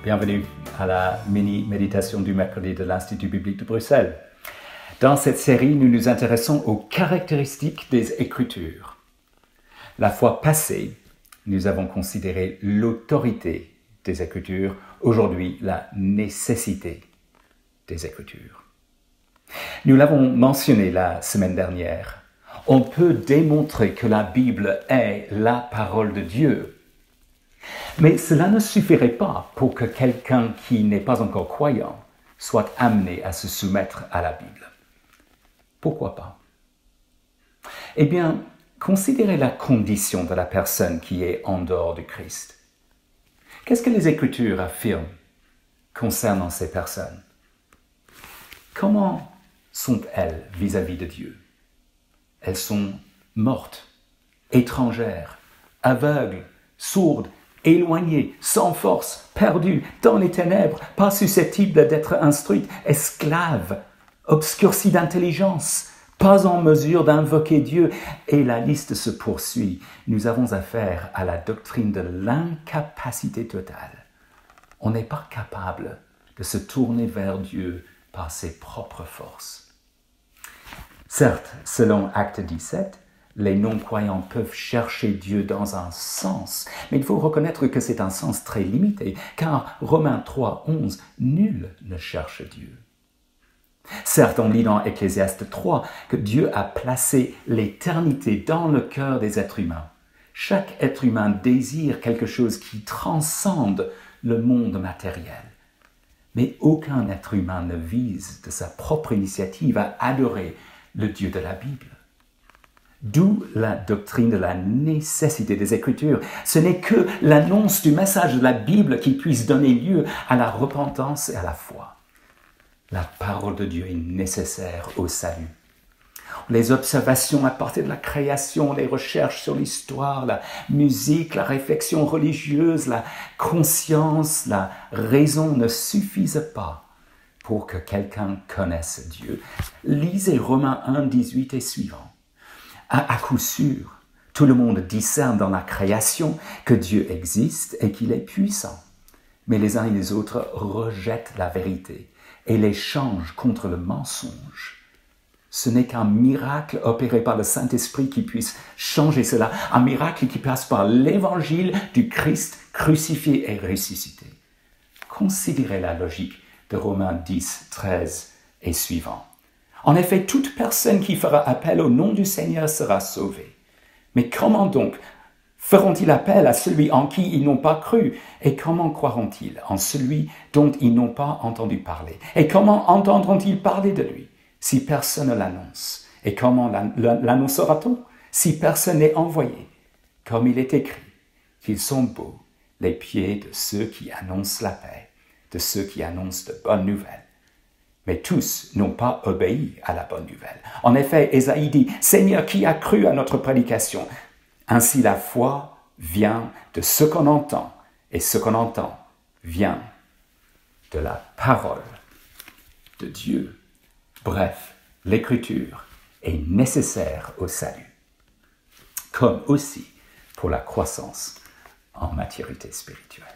Bienvenue à la mini-méditation du mercredi de l'Institut biblique de Bruxelles. Dans cette série, nous nous intéressons aux caractéristiques des Écritures. La fois passée, nous avons considéré l'autorité des Écritures, aujourd'hui la nécessité des Écritures. Nous l'avons mentionné la semaine dernière, on peut démontrer que la Bible est la parole de Dieu. Mais cela ne suffirait pas pour que quelqu'un qui n'est pas encore croyant soit amené à se soumettre à la Bible. Pourquoi pas? Eh bien, considérez la condition de la personne qui est en dehors du Christ. Qu'est-ce que les Écritures affirment concernant ces personnes? Comment sont-elles vis-à-vis de Dieu? Elles sont mortes, étrangères, aveugles, sourdes, éloignées, sans force, perdues, dans les ténèbres, pas susceptibles d'être instruites, esclaves, obscurcies d'intelligence, pas en mesure d'invoquer Dieu. Et la liste se poursuit. Nous avons affaire à la doctrine de l'incapacité totale. On n'est pas capable de se tourner vers Dieu par ses propres forces. Certes, selon Acte 17, les non-croyants peuvent chercher Dieu dans un sens, mais il faut reconnaître que c'est un sens très limité, car Romains 3, 11, nul ne cherche Dieu. Certes, on lit dans Ecclésiaste 3 que Dieu a placé l'éternité dans le cœur des êtres humains. Chaque être humain désire quelque chose qui transcende le monde matériel. Mais aucun être humain ne vise de sa propre initiative à adorer le Dieu de la Bible. D'où la doctrine de la nécessité des Écritures. Ce n'est que l'annonce du message de la Bible qui puisse donner lieu à la repentance et à la foi. La parole de Dieu est nécessaire au salut. Les observations à partir de la création, les recherches sur l'histoire, la musique, la réflexion religieuse, la conscience, la raison ne suffisent pas pour que quelqu'un connaisse Dieu. Lisez Romains 1, 18 et suivant. À coup sûr, tout le monde discerne dans la création que Dieu existe et qu'il est puissant. Mais les uns et les autres rejettent la vérité et l'échangent contre le mensonge. Ce n'est qu'un miracle opéré par le Saint-Esprit qui puisse changer cela, un miracle qui passe par l'évangile du Christ crucifié et ressuscité. Considérez la logique de Romains 10, 13 et suivant. En effet, toute personne qui fera appel au nom du Seigneur sera sauvée. Mais comment donc feront-ils appel à celui en qui ils n'ont pas cru? Et comment croiront-ils en celui dont ils n'ont pas entendu parler? Et comment entendront-ils parler de lui si personne ne l'annonce? Et comment l'annoncera-t-on si personne n'est envoyé? Comme il est écrit, qu'ils sont beaux, les pieds de ceux qui annoncent la paix, de ceux qui annoncent de bonnes nouvelles. Mais tous n'ont pas obéi à la bonne nouvelle. En effet, Ésaïe dit, « Seigneur, qui a cru à notre prédication ?» Ainsi la foi vient de ce qu'on entend, et ce qu'on entend vient de la parole de Dieu. Bref, l'Écriture est nécessaire au salut, comme aussi pour la croissance en maturité spirituelle.